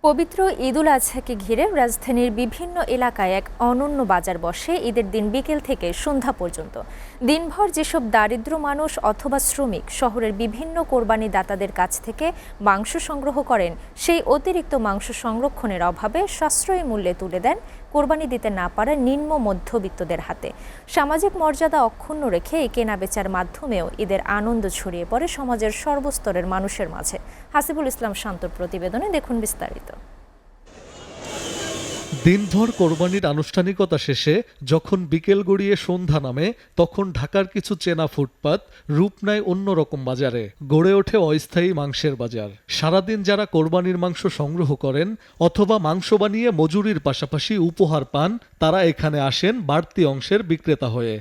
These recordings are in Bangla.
পবিত্র ঈদুল আজহাকে ঘিরে রাজধানীর বিভিন্ন এলাকায় এক অনন্য বাজার বসে ঈদের দিন বিকেল থেকে সন্ধ্যা পর্যন্ত। দিনভর যেসব দারিদ্র মানুষ অথবা শ্রমিক শহরের বিভিন্ন কোরবানি দাতাদের কাছ থেকে মাংস সংগ্রহ করেন, সেই অতিরিক্ত মাংস সংরক্ষণের অভাবে সাশ্রয়ী মূল্যে তুলে দেন কোরবানি দিতে না পারা নিম্ন মধ্যবিত্তদের হাতে। সামাজিক মর্যাদা অক্ষুণ্ণ রেখে এই কেনাবেচার মাধ্যমেও ঈদের আনন্দ ছড়িয়ে পড়ে সমাজের সর্বস্তরের মানুষের মাঝে। হাসিবুল ইসলাম শান্তর প্রতিবেদনে দেখুন বিস্তারিত। দিনভর কোরবানির আনুষ্ঠানিকতা শেষে যখন বিকেল গড়িয়ে সন্ধ্যা নামে, তখন ঢাকার কিছু চেনা ফুটপাত রূপ নেয় অন্যরকম বাজারে। গড়ে ওঠে অস্থায়ী মাংসের বাজার। সারাদিন যারা কোরবানির মাংস সংগ্রহ করেন অথবা মাংস বানিয়ে মজুরির পাশাপাশি উপহার পান, তারা এখানে আসেন বাড়তি অংশের বিক্রেতা হয়ে।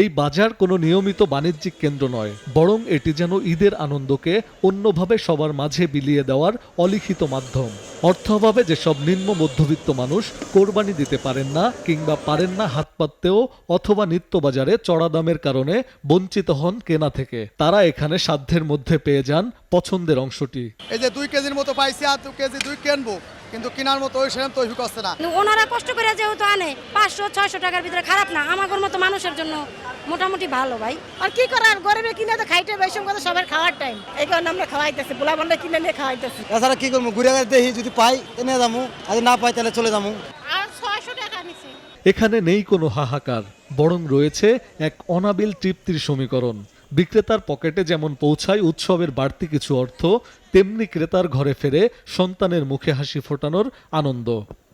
এই বাজার কোনো নিয়মিত বাণিজ্যিক কেন্দ্র নয়, বরং এটি যেন ঈদের আনন্দকে অন্যভাবে সবার মাঝে বিলিয়ে দেওয়ার অলিখিত মাধ্যম। অর্থাভাবে যেসব নিম্ন মধ্যবিত্ত মানুষ কোরবানি দিতে পারেন না কিংবা পারেন না হাত পাততেও, অথবা নিত্য বাজারে চড়া দামের কারণে বঞ্চিত হন কেনা থেকে, তারা এখানে সাধ্যের মধ্যে পেয়ে যান পছন্দের অংশটি। এই যে 2 কেজির মতো পাইছি, আর 2 কেজি 2 কিনবো, কিন্তু কেনার মতো ওই সেরকম তৈরি করছে না। ওনারা কষ্ট করে যেহেতু আনে 500-600 টাকার ভিতরে খারাপ না, আমাদের মতো মানুষের জন্য মোটামুটি ভালো ভাই। আর কি করার, গরিবে কিনে তো খাইতে বেশি কথা, সবার খাওয়ার টাইম, এই কারণে আমরা খাওয়াইতেছি, পোলা বান্ডা কিনে নিয়ে খাওয়াইতেছি। তাছাড়া কি করবো, ঘুরে ঘুরে দেখি, যদি পাই এনে যাবো, আর না পাই তাহলে চলে যাবো। আর 600 টাকা নিছি। এখানে নেই কোনো হাহাকার, বরং রয়েছে এক অনাবিল তৃপ্তির সমীকরণ। বিক্রেতার পকেটে যেমন পৌঁছায় উৎসবের বাড়তি কিছু অর্থ, তেমনি ক্রেতার ঘরে ফেরে সন্তানের মুখে হাসি ফোটানোর আনন্দ।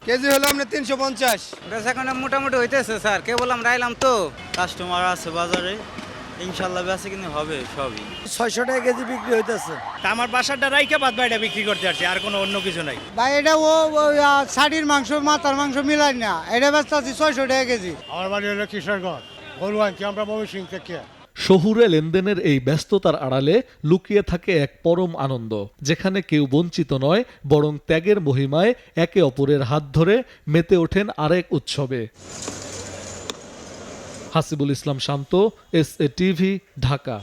কেজি হলো আমরা 350। বেচা কেনা মোটামুটি হইতেছে স্যার, কেবল আমরা আইলাম তো, কাস্টমার আছে বাজারে, ইনশাল্লাহ বেচা কিনে হবে সবই। 600 টাকা কেজি বিক্রি হইতেছে। আমার বাসাটা রাইখা বাদ বাইরে বিক্রি করতে আসছি, আর কোনো অন্য কিছু নাই ভাই এটা শাড়ির মাংস মাথার মাংস মিলাই না, এটা ব্যস্ত আছি 600 টাকা কেজি। আমার বাড়ি হলো কিশোরগঞ্জ, গরু আনছি আমরা ময়মনসিং থেকে। শহুরে লেনদেনের এই ব্যস্ততার আড়ালে লুকিয়ে থাকে এক পরম আনন্দ, যেখানে কেউ বঞ্চিত নয়, বরং ত্যাগের মহিমায় একে অপরের হাত ধরে মেতে ওঠেন আরেক উৎসবে। হাসিবুল ইসলাম শান্ত, SA TV, ঢাকা।